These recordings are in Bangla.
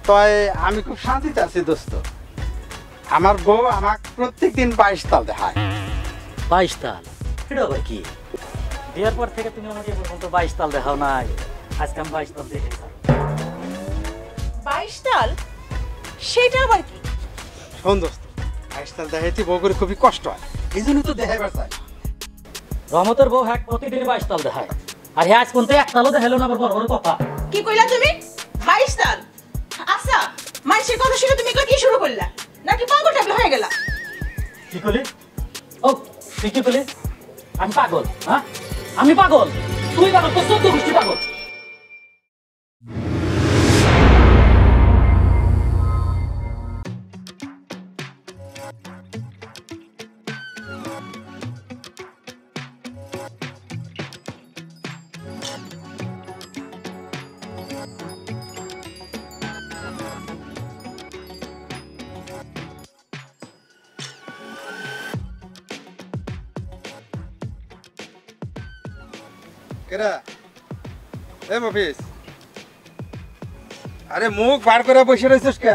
তয় আমি খুব শান্তিতে আছি দোস্ত। আমার বউ আমাকে প্রত্যেকদিন 22 তাল দেখায়। 22 তাল? এটা আবার কি? বিয়ের পর থেকে তুমি আমাকে পর্যন্ত 22 তাল দেখাও নাই, আজকে আমি 22 তাল দেখেছি। 22 তাল? সেটা আবার কি? শোন দোস্ত, 22 তাল দেখাইতে বউ করে খুবই কষ্ট হয়, এই জন্য তো দেখাইবার চাই। রহমতের বউ হ্যাঁ প্রতিদিন 22 তাল দেখায়, আর হ্যাঁ আজ পর্যন্ত 1 তালও দেখাইলো না। আবার বড় বড় কথা কি কইলা তুমি? 22 তাল? আচ্ছা, মানুষের কথা শুনে তুমি কি শুরু করলা, নাকি পাগল টাগল হয়ে গেলা? কি কইলি? ও তুই কি কইলি? আমি পাগল? হ্যাঁ আমি পাগল? তুই পাগল? তোর 14 গোষ্ঠী পাগল। কেরা এ মফিস, আরে মুখ বার করে বসে রইছিস কে?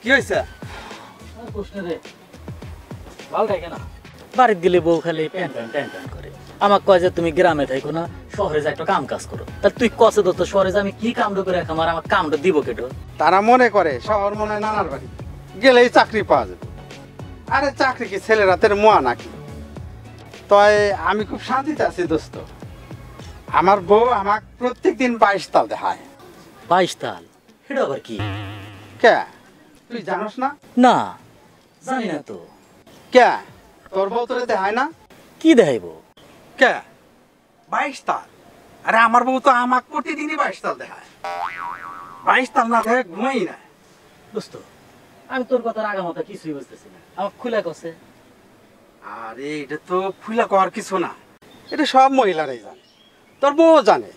কি হইছে? বাড়িতে গেলে বউ খালি প্যান প্যান প্যান প্যান করে। আমাকে কয় যে তুমি গ্রামে থাকো না, শহরে যা একটা কাম কাজ করো। তাহলে তুই কষে তো শহরে যে আমি কি কামটা করে আমার আমার কামটা দিব কেটো? তারা মনে করে শহর মনে হয় নানার বাড়ি, গেলেই চাকরি পাওয়া যাবে। আরে চাকরি কি ছেলে রাতের মোয়া নাকি? তয় আমি খুব শান্তিতে আছি দোস্ত। আমার বউ আমাকে প্রত্যেকদিন 22 তাল দেখায়। 22 তাল? এটা আবার কি? কে তুই জানোস না? না জানি না তো। কে তোর বউ তোরে দেখায় না? কি দেখাইব? কে 22 তাল? আরে আমার বউ তো আমাকে প্রতিদিনই 22 তাল দেখায়। 22 তাল না দেখে ঘুমাই না। দোস্ত আমি তোর কথার আগামাতা কিছুই বুঝতেছি না, আমার খুলে কষে। আরে এটা তো ফুলা করার কিছু না, এটা সব মহিলারাই জানে, তোর বউ জানে।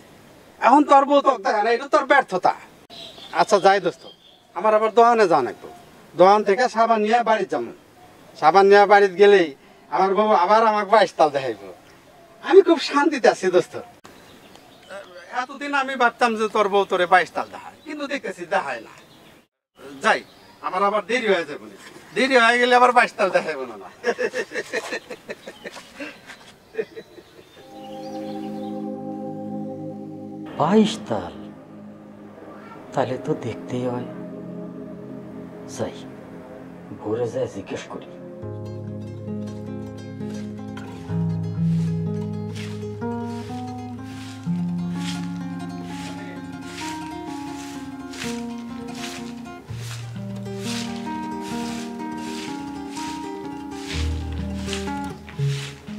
এখন তোর বউ তো দেখে না, এটা তোর ব্যর্থতা। আচ্ছা যাই দোস্ত, আমার আবার দোকানে যাওয়া লাগবে। দোকান থেকে সাবান নিয়ে বাড়িতে যাবো। সাবান নিয়ে বাড়িতে গেলেই আমার বউ আবার আমাকে 22 তাল দেখাইব। আমি খুব শান্তিতে আছি দোস্ত। এতদিন আমি ভাবতাম যে তোর বউ তোরে 22 তাল দেখায়, কিন্তু দেখতেছি দেখায় না। যাই, আমার আবার দেরি হয়ে যাবে, দেরি হয়ে গেলে আবার 22 তাল দেখাইব না। 22 তাল? তাহলে তো দেখতেই হয়। যাই ভোরে যায় জিজ্ঞেস করি।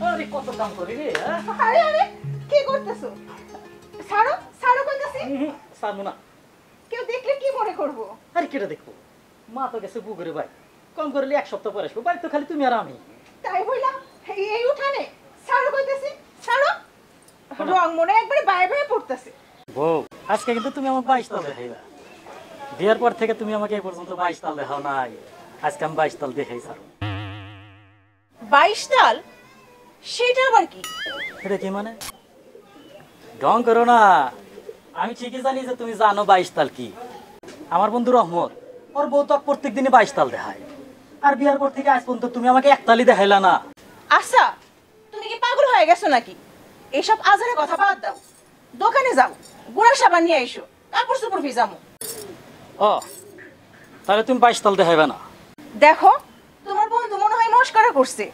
আরে কত কাম করি রে। আরে আরে কি করতেছো? ছাড়ো ছাড়ো কইতাছি। সামু না, কেউ দেখলে কি মনে করব? আরে কেটে দেখবো? মা তো গেছে পুকুরে, ভাই কম করলে 1 সপ্তাহ পরে আসবো। বাড়ি তো খালি তুমি আর আমি। তাই বইলা এই উঠানে ছাড়ো কইতাছি, ছাড়ো। রং মনে একবারে বায়ে বায়ে পড়তেছে। বউ আজকে কিন্তু তুমি আমাকে 22 তাল দেখাইবা। বিয়ের পর থেকে তুমি আমাকে এই পর্যন্ত 22 তাল দেখাও নাই, আজকে আমি 22 তাল দেখাই ছাড়ো। 22 তাল? সেটা আবার কি? এটা কি মানে? ঢং করো না, আমি ঠিকই জানি যে তুমি জানো 22 তাল কি। আমার বন্ধু রহমত, ওর বউ তো প্রত্যেক দিনই 22 তাল দেখায়, আর বিয়ার পর থেকে আজ পর্যন্ত তুমি আমাকে 1 তালই দেখাইলা না। আচ্ছা, তুমি কি পাগল হয়ে গেছো নাকি? এইসব আজারে কথা বাদ দাও, দোকানে যাও, গুড়া সাবান নিয়ে এসো, কাপড় চোপড় ভিজামো। ও তাহলে তুমি 22 তাল দেখাইবা না? দেখো তোমার বন্ধু মনে হয় মস্করা করছে।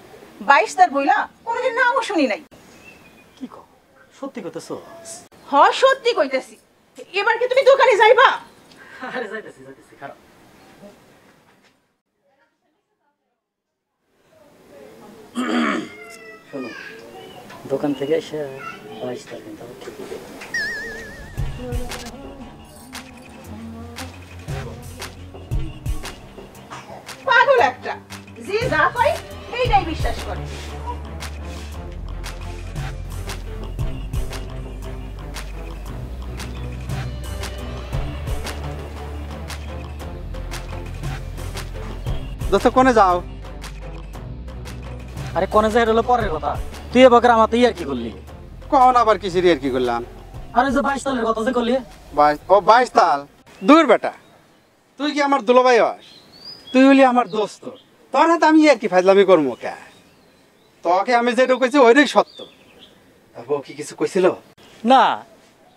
22 তাল বইলা কোনোদিন নামও শুনি নাই। কি কও, সত্যি কইতেছো? হ সত্যি কইতেছি। এবার কি তুমি দোকানে যাইবা? আরে যাইতেছি যাইতেছি, খারাপ। শোনো, দোকান থেকে এসে 22 তাল কিন্তু আমি ঠিকই দেবো। পাগল একটা, যে যা কয় সেইটাই বিশ্বাস করে। দোস্ত কোনে যাও? আরে কোনে যাই হলো পরের কথা, তুই এবার আমাতে ইয়ার কি করলি? কখন আবার কিসের আর কি করলাম? আরে যে 22 তালের কথা যে করলি। 22 তাল? দূর বেটা, তুই কি আমার দুলাভাই হস? তুই হলি আমার দোস্ত। তোর হাতে আমি আর কি ফাজলামি করবো কে? তোকে আমি যেটা কইছি ওইটাই সত্য। বউ কি কিছু কইছিল? না,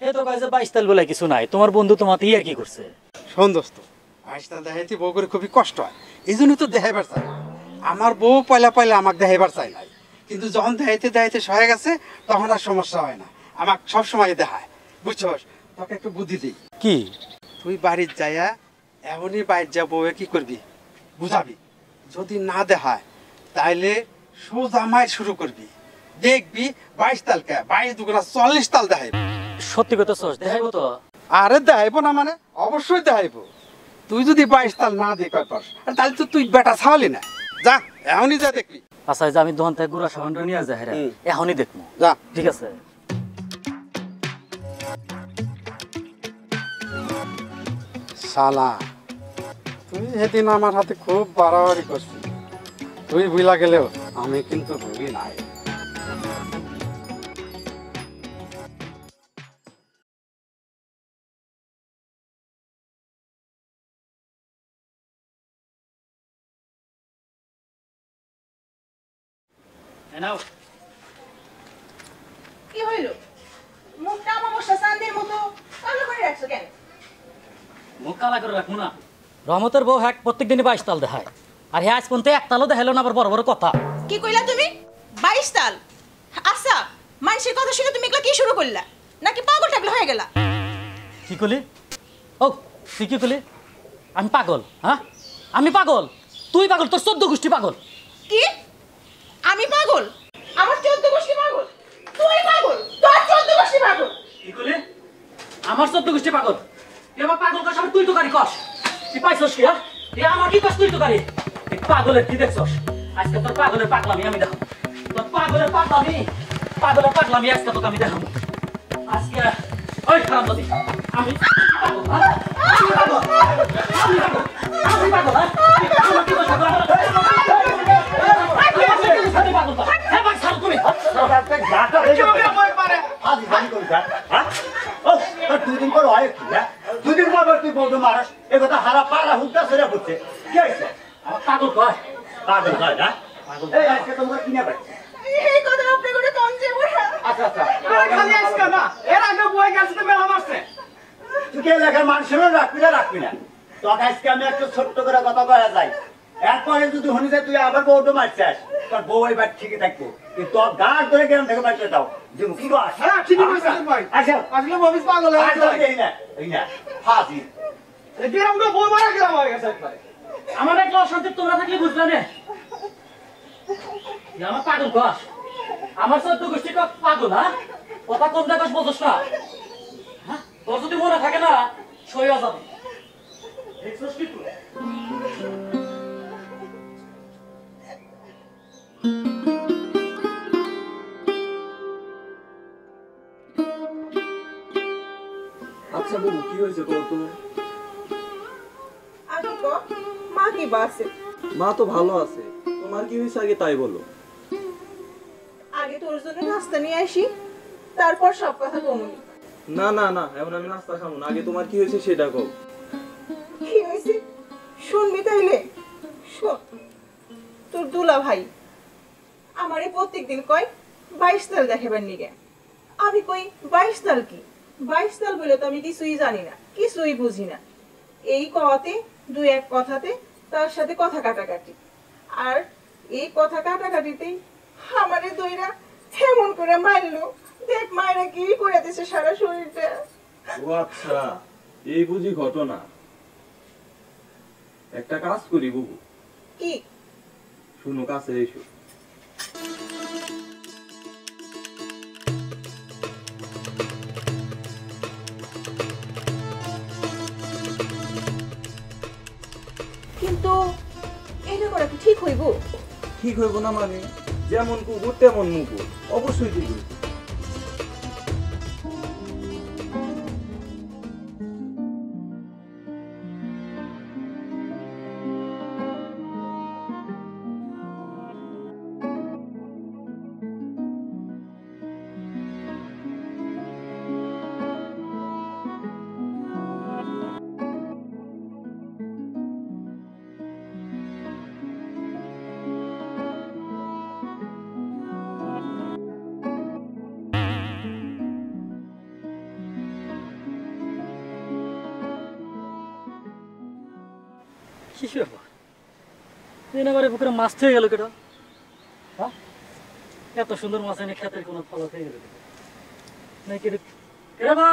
এ তো কয় যে 22 তাল বলে কিছু নাই, তোমার বন্ধু তোমাতে ইয়ে কি করছে? শোন দোস্ত, বাইশটা দেখাইতে বউ করে খুবই কষ্ট হয়, এই জন্যই তো দেখাইবার চাই। আমার বউ পয়লা পয়লা আমাকে দেখাইবার চাই নাই, কিন্তু যখন দেখাইতে দেখাইতে সয়ে গেছে তখন আর সমস্যা হয় না, আমাকে সবসময় দেখায়। বুঝছস? তোকে একটু বুদ্ধি দিই। কি? তুই বাড়ির যাইয়া এমনই বাইর যা বউয়ে কি করবি বুঝাবি, যদি না দেখায় তাইলে সোজা মায়ের শুরু করবি, দেখবি 22 তাল কে 22 দুগুণা 40 তাল দেখাইবি। সত্যি কথা সস দেখাইবো তো? আরে দেখাইবো না মানে অবশ্যই দেখাইবো। তুই যদি 22 তাল না দেখাই পারস তাহলে তো তুই বেটা ছাওয়ালি না। যা এখনই যা দেখবি। আচ্ছা, যে আমি দোকান থেকে গুড়া সাবানটা নিয়ে যাই, হ্যাঁ এখনই দেখবো। যা। ঠিক আছে। শালা, তুই সেদিন আমার হাতে খুব বাড়াবাড়ি করছিস, তুই ভুলা গেলেও আমি কিন্তু ভুলি নাই। নাও। কি হইল? মুখটা অমাবস্যা চাঁদের মতো কালো করে রাখছো কেন? মুখ কালা করে রাখবো না? রহমতের বউ হ্যাক প্রত্যেক দিনই 22 তাল দেখায়, আর হ্যাঁ আজ পর্যন্ত এক তালও দেখাইলো না, আবার বড় বড় কথা। কি কইলা তুমি? 22 তাল? আচ্ছা, মানুষের কথা শুনে তুমি এগুলা কি শুরু করলা? নাকি পাগল টাগল হয়ে গেলা? কি করলি? ও তুই কি করলি? আমি পাগল? হ্যাঁ আমি পাগল? তুই পাগল, তোর 14 গোষ্ঠী পাগল। কি? আমি পাগল? আমার 14 গোষ্ঠী পাগল? তুই পাগল? তোর 14 গোষ্ঠী পাগল? কি করলি? আমার 14 গোষ্ঠী পাগল? তুই আমার পাগল কস, তুই তো গাড়ি কস। তুই পাইছস কি? হ্যাঁ আমার কি কস? তুই তো গাড়ি পাগলের কি দেখছস? আজকে তোর পাগলের পাগলামি আমি দেখাবো। তোর পাগলের পাগলামি আজকে তোকে আমি দেখাবো। আজকে ওই খারাপ নদী আমি পাগল, হ্যাঁ? আমি পাগল, আমি পাগল, আমি পাগল, হ্যাঁ? আমার কি দোষ? পাগল তো হ্যাঁ ভাই, ছাড়ো তুমি। দুদিন পর হয় দুদিন পর তুই বলতো মারাস এ কথা হারা পাড়া হুকটা সেরে হচ্ছে কি হয়েছে? আমার পাগল কয়, পাগল হয় না? এই আজকে তোমরা কিনে পাচ্ছি। এই কথা আপনি করে কম যে বলা। আচ্ছা আচ্ছা তুই কে লেখার মানুষেরও রাখবি না তোকে আজকে আমি একটা ছোট্ট করে কথা বলা যাই। এরপরে যদি শুনি যে তুই আবার বউটো মারছিস, তোর বউ এবার ঠিকই থাকবো, কিন্তু তোর গাছ ধরে গ্রাম থেকে মারতে দাও যে কি কর? হ্যাঁ ঠিকই কইছিস ভাই, আসলে মফিজ পাগল হয়ে গেছে। এই না ফাঁসি গ্রামটা বই মারা গ্রাম হয়ে গেছে একবারে। আমার একটা অশান্তি তোমরা থাকলে বুঝলে না? আমার পাগল কস, আমার 14 গোষ্ঠী পাগল, হ্যাঁ? কথা কম দেখাস, বোঝস না? হ্যাঁ তোর যদি মনে থাকে না সই হয়ে যাবে। দেখছস কি তুই? আচ্ছা বউ, কি হয়েছে তোর? তোমার আগে কো মা কি বাসে? মা তো ভালো আছে, তোমার কি হয়েছে আগে তাই বলো। আগে তোর জন্য নাস্তা নিয়ে আসি, তারপর সব কথা কমুনি। না না না, এখন আমি নাস্তা খাবো না, আগে তোমার কি হয়েছে সেটা কও। কি হয়েছে শুনবি তাইলে? শোন, তোর দুলা ভাই আমারে প্রত্যেকদিন কয় 22 তাল দেখাবার নিগে। আমি কই 22 তাল কি? 22 তাল বলে তো আমি কিছুই জানি না, কিছুই বুঝি না। এই কথাতে দুই এক কথাতে তার সাথে কথা কাটাকাটি, আর এই কথা কাটাকাটিতেই আমারে দইরা এমন করে মারলো, দেখ মায়েরা কি করে দিছে সারা শরীরটা। ও আচ্ছা, এই বুঝি ঘটনা। একটা কাজ করি বুবু, কি? শুনো কাছে এসো। কিন্তু এটা করা কি ঠিক হইব? ঠিক হইব না মানে? যেমন কুকুর তেমন মুকুর, অবশ্যই ঠিক হইব। কি ব্যাপার দিন আবার পুকুরে মাছ থেকে গেল কেটা? হ্যাঁ, এত সুন্দর মাছ এনে খেতের কোনো ফল থেকে গেল নাকি? রে বা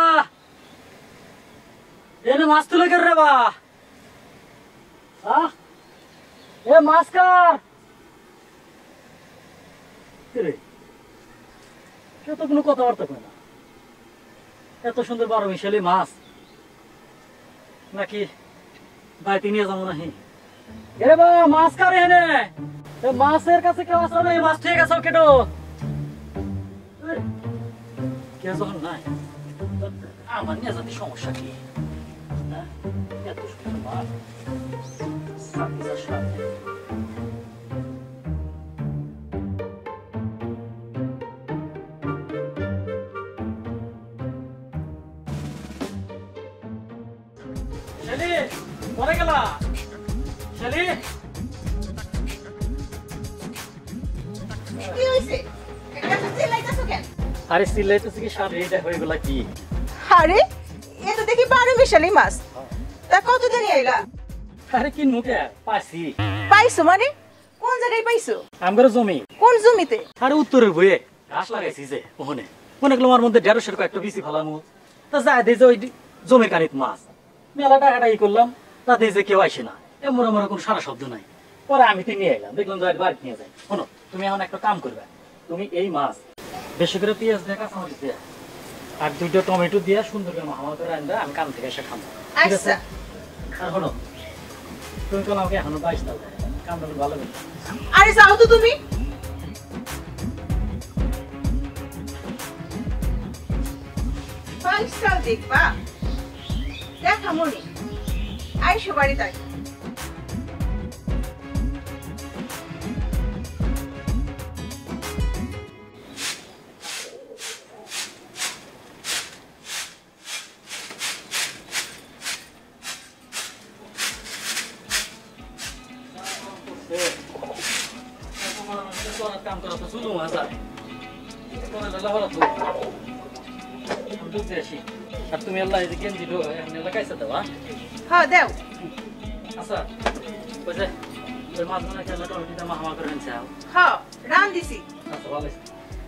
এনে মাছ তুলে কে রে বা? হ্যাঁ, এ মাছ কার? রে কেউ তো কোনো কথাবার্তা কয় না। এত সুন্দর 12 মিশালি মাছ নাকি বাড়িতে নিয়ে যাবো নাহি? এরে বা মাছ কার এনে? মাছের কাছে কেউ আসো না, মাছ ঠিক আছে কেটো কে যখন নাই আমার নিয়ে যাতে সমস্যা কি? হ্যাঁ, এত সুন্দর মাছ সাথে সাথে শালি পরে গেলা শালি। কি হইছে? এত চিল্লাইতাছো কেন? আরে সিলাইতেছে কি শালি, এটা হয়ে গেল কি? আরে এ তো দেখি 12 মিশালি মাছ। তা কত দিন আইলা? আরে কি মুখে পাইছি। পাইছো মানে কোন জায়গায় পাইছো? আমগর জমি। কোন জমিতে? আরে উত্তরের বইয়ে ঘাস লাগাইছি যে ওখানে মনে করলাম আমার মধ্যে 150 কয়েকটা বেশি ফেলামু। তা যাই দিই যে ওই জমির কানিত মাছ মেলা টাকাটা ই করলাম, তাতে যে কেউ আসে না, এমন আমার কোনো সারা শব্দ নাই। পরে আমি তো নিয়ে এলাম, দেখলাম যে বাড়িতে নিয়ে যাই। শোনো, তুমি এখন একটা কাম করবে, তুমি এই মাছ বেশি করে পেঁয়াজ দিয়ে কাঁচামরিচ দিয়ে আর 2টা টমেটো দিয়ে সুন্দর করে মাখামাখা করে আনবে, আমি কাম থেকে এসে খাবো, ঠিক আছে? আচ্ছা। আর শোনো, তুমি তো আমাকে এখনো 22 টাকা কামটা ভালো করে। আরে যাও তো তুমি। বাইশটাও দেখবা দেখা মনি আইসো বাড়ি তাই। কাম করা তো শুরু হয়ে যায়, আর তুমি আল্লাহ এই যে গেঞ্জি লাগাইছে দেওয়া। হ্যাঁ দেও। আচ্ছা ওই যে ওই মাছ মনে খেলা টমেটোটা মাহামা করে আনছে। হ্যাঁ রান দিছি। আচ্ছা ভালো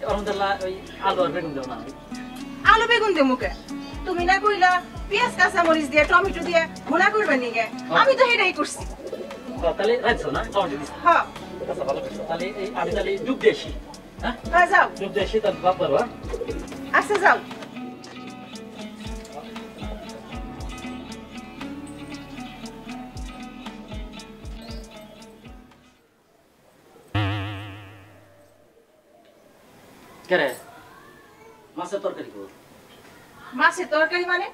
আলহামদুলিল্লাহ। ওই আলু আর বেগুন দেও না? আলু বেগুন দে মুখে তুমি না কইলা পেঁয়াজ কাঁচা মরিচ দিয়ে টমেটো দিয়ে ভুনা করবে নিগে, আমি তো সেটাই করছি। তাহলে রাখছো না টমেটো দিচ্ছি? হ্যাঁ। আচ্ছা ভালো করছো। তাহলে এই আমি তাহলে ডুব দিয়ে আসি। হ্যাঁ হ্যাঁ যাও। ডুব দিয়ে আসি, তাহলে ভাব পারবো। আচ্ছা যাও। কেরে মাছের তরকারি কর? মাছের তরকারি মানে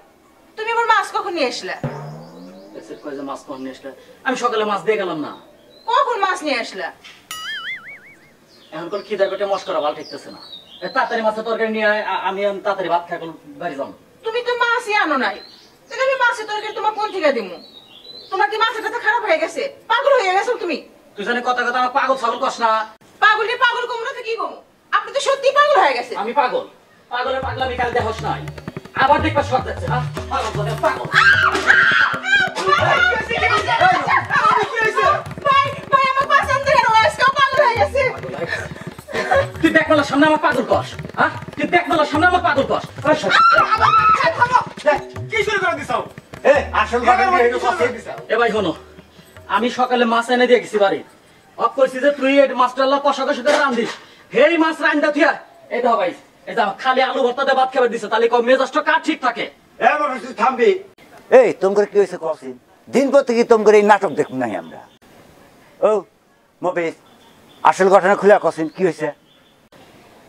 তুমি আমার মাছ কখন নিয়ে আসলা? মাছ কখন নিয়ে আসলে? আমি সকালে মাছ দিয়ে গেলাম না। কখন মাছ নিয়ে আসলা? এখন করে খিদার পেটে মস্করা ভালো ঠেকতেছে না। তাড়াতাড়ি মাছের তরকারি নিয়ে আমি তাড়াতাড়ি ভাত খাই বাড়ি যাবো। তুমি তো মাছই আনো নাই, তাহলে আমি মাছের তরকারি তোমার কোন থেকে দিমু? তোমার কি মাছের কথা খারাপ হয়ে গেছে? পাগল হয়ে গেছো তুমি? তুই জানি কথা কথা আমার পাগল ছাগল কস না। পাগলকে পাগল কমরা তো কি কম? আপনি তো সত্যি পাগল হয়ে গেছে। আমি পাগল? পাগলের পাগলামি কাল দেহস নাই, আবার দেখবা সব যাচ্ছে। হ্যাঁ পাগল বলে পাগল। তুই দেখ মেলার সামনে আমার পাগল কস? হ্যাঁ তুই দেখ মেলার সামনে আমার পাগল কস? কি শুরু করে দিছো? আসল ঘটনা এটা কথা দিছা। এ ভাই শোনো, আমি সকালে মাছ এনে দিয়ে গেছি বাড়ি। অফ করছি যে তুই এই মাছটা কষা কষা করে রান্ধিস। হেই মাছ রান্দা তুই এই দাও ভাই, এই দাও খালি আলু ভর্তা দিয়ে ভাত খাবার দিছে, তাহলে কম মেজাজটা কার ঠিক থাকে। তুই থামবি। এই তোমার কি হয়েছে কসিন? দিন পর থেকে তোমার এই নাটক দেখুন নাই আমরা। ও মফিজ, আসল ঘটনা খুলে কসিন কি হয়েছে?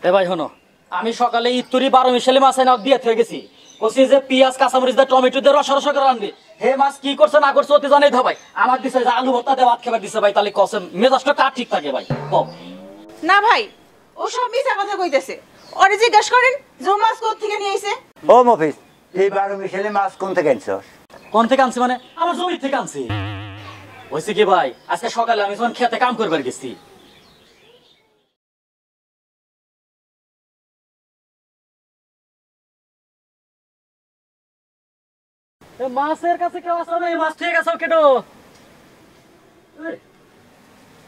এ ভাই শোনো, আমি সকালে ইতুরি 12 মিশালি মাছ এনে দিয়ে থেকে গেছি। কষি যে পেঁয়াজ কাঁচামরিচ দিয়ে টমেটো দিয়ে রসা রসা করে রান্ধবি। হে মাছ কি করছে না করছে ওতে জানাই দাও ভাই। আমার দিছে যে আলু ভর্তা দিয়ে ভাত খাবার দিছে ভাই, তাহলে কসে মেজাজটা কার ঠিক থাকে ভাই? কম না ভাই, ও সব মিছা কথা কইতেছে। ওরে জিজ্ঞেস করেন যে ও মাছ কোথা থেকে নিয়ে আইছে। ও মফিজ, এই 12 মিশালি মাছ কোন থেকে আনছস? কোন থেকে আনছি মানে? আমার জমি থেকে আনছি। হয়েছে কি ভাই, আজকে সকালে আমি যখন খেতে কাম করবার গেছি, মাছের কাছে কেউ আসো না, মাছ ঠিক আছে কেটো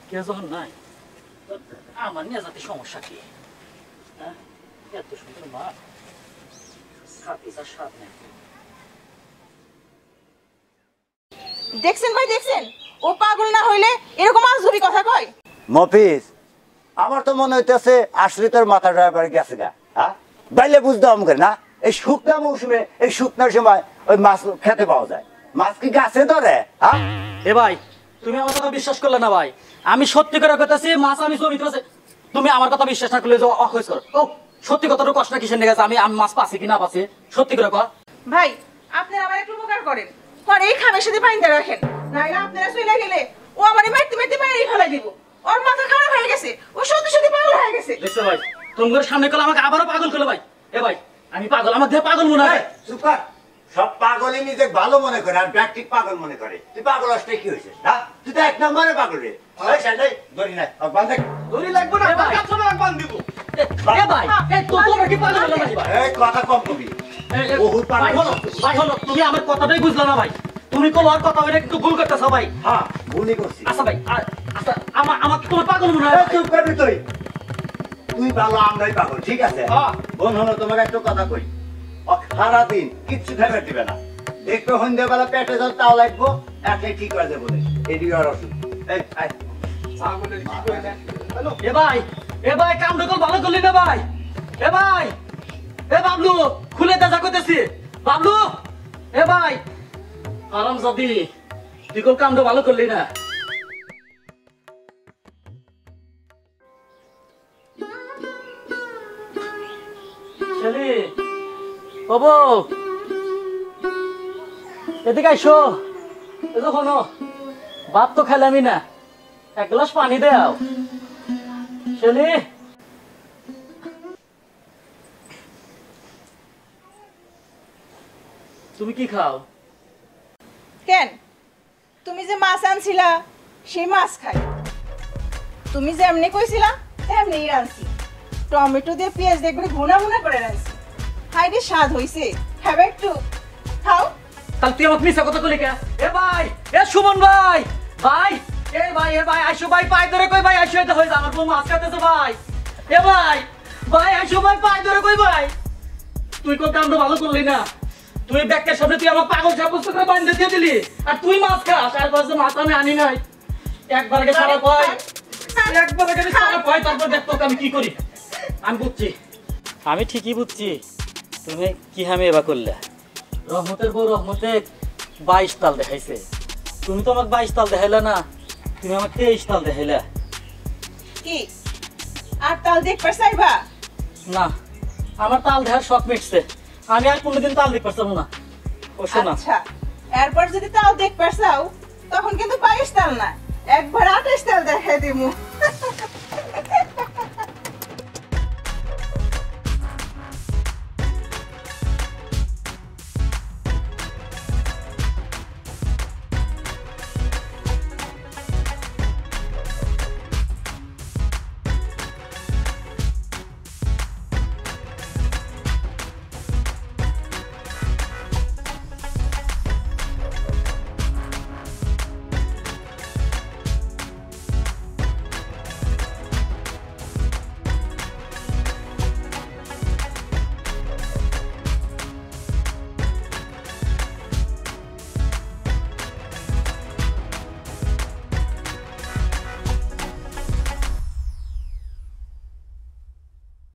কে যখন নাই আমার নিয়ে যাতে সমস্যা কি? হ্যাঁ? এত সুন্দর মা স্বাদ নেই। দেখছেন ভাই দেখছেন, ও পাগল না হইলে এরকম আজগুবি কথা কয়। মফিজ, আমার তো মনে হইতেছে আসলে তোর মাথা ড্রাইভার গেছে গা। হ্যাঁ, বাইলে বুঝতে হবে না, এই শুকনা মৌসুমে এই শুকনার সময় ওই মাছ খেতে পাওয়া যায়। মাছ কি গাছে ধরে? হ্যাঁ এ ভাই, তুমি আমার কথা বিশ্বাস করলে না ভাই। আমি সত্যি করে কইতাছি, মাছ আমি জমিতে আছে। তুমি আমার কথা বিশ্বাস না করলে যে অখোজ করো। ও সত্যি কথাটা কষ্ট কিসের লেগেছে? আমি মাছ পাচ্ছি কি না পাচ্ছি সত্যি করে কর। ভাই আপনি আমার একটু উপকার করেন, পরে এই খামের সাথে বাইন্ধা রাখেন, নাইলে আপনারা চলে গেলে ও আমারে মারতে মারতে বাইরে ফেলাই দিব। ওর মাথা খারাপ হয়ে গেছে, ও সত্যি সত্যি পাগল হয়ে গেছে। দেখছো ভাই, তোমার সামনে করলে আমাকে আবারও পাগল করলো ভাই। এ ভাই, আমি পাগল, আমার দেহ পাগল মনে হয়। চুপ কর। সব পাগলই নিজে ভালো মনে করে আর ব্যক্তিক পাগল মনে করে। তুই পাগল আসতে কি হয়েছে? হ্যাঁ, তুই তো এক নম্বরে পাগল রে। ধরি নাই বান্ধে দড়ি লাগবে না, আমার কাছে না বান্ধ দিব। এ ভাই, এই তো তোমরা কি পাগল হলো নাকি ভাই? এই কথা কম কবি। বহুত ভাই পাগল। হলো, ভাই হলো, তুমি আমার কথাটাই বুঝলা না ভাই। তুমি কোন আর কথা বলে একটু ভুল করতেছো ভাই। হ্যাঁ, ভুলই করছি। আচ্ছা ভাই, আচ্ছা আমার তোমার পাগল মনে হয়। এই চুপ করবি তুই। তুই ভালো, আমরাই পাগল, ঠিক আছে? হ্যাঁ। বোন হলো, তোমাকে একটা কথা কই। সারাদিন কিচ্ছু খাবার দিবে না। দেখবে সন্ধ্যাবেলা পেটে যখন তাও লাগবো, একটাই ঠিক হয়ে যাবে। এদিকে আর অসুখ। এই আয়। ছাগলের কি করে না? হ্যালো, এ ভাই কামটা তো ভালো করলি না ভাই। এ ভাই, এ বাবলু, খুলে দেখা করতেছি। বাবলু, এ ভাই, আরাম জাদি, তুই কোন কামটা ভালো করলি না। ছেলে, ও বউ, এদিকে আইসো। এই যে শোনো, ভাত তো খেলামই না, এক গ্লাস পানি দাও। ছেলে, তুমি কি খাও? কেন, তুমি যে মাছ আনছিলা সেই মাছ খাই। তুমি যেমনি কইছিলা তেমনি রাঁধছি, টমেটো দিয়ে পেঁয়াজ দিয়ে একবারে ভুনা ভুনা করে রাঁধছি। হাই রে, স্বাদ হইছে, খাবে একটু? খাও। তাহলে তুই আমাকে মিশা কথা কলি কে? এ ভাই, এ সুমন ভাই, ভাই, এ ভাই আইসো ভাই, পাই ধরে কই ভাই, আইসো, এটা হয়ে যা, আমার বউ মাছ খাইতেছে ভাই। এ ভাই, ভাই আইসো ভাই, পাই ধরে কই ভাই। তুই কোন কামটা ভালো করলি না। তুই ব্যাগটার সামনে তুই আমার পাগল সাব্যস্ত করে বান্ধে দিয়ে দিলি, আর তুই মাছ খাস। আর বলছে মাছ আমি আনি নাই। একবার আগে সারা কয়, একবার আগে সারা কয়, তারপর দেখ তোকে আমি কি করি। আমি বুঝছি, আমি ঠিকই বুঝছি তুমি কি হামে এবার করলে। রহমতের বউ রহমতে 22 তাল দেখাইছে, তুমি তো আমাকে 22 তাল দেখাইলা না, তুমি আমাকে 23 তাল দেখাইলা। কি আর তাল দেখবার চাইবা? না, আমার তাল দেখার শখ মিটছে, আমি আর কোনোদিন তাল দেখতে পারতাম না। ও শোনা, আচ্ছা, এরপর যদি তাল দেখবার চাও তখন কিন্তু 22 তাল না, একবার 28 তাল দেখাই দিমু।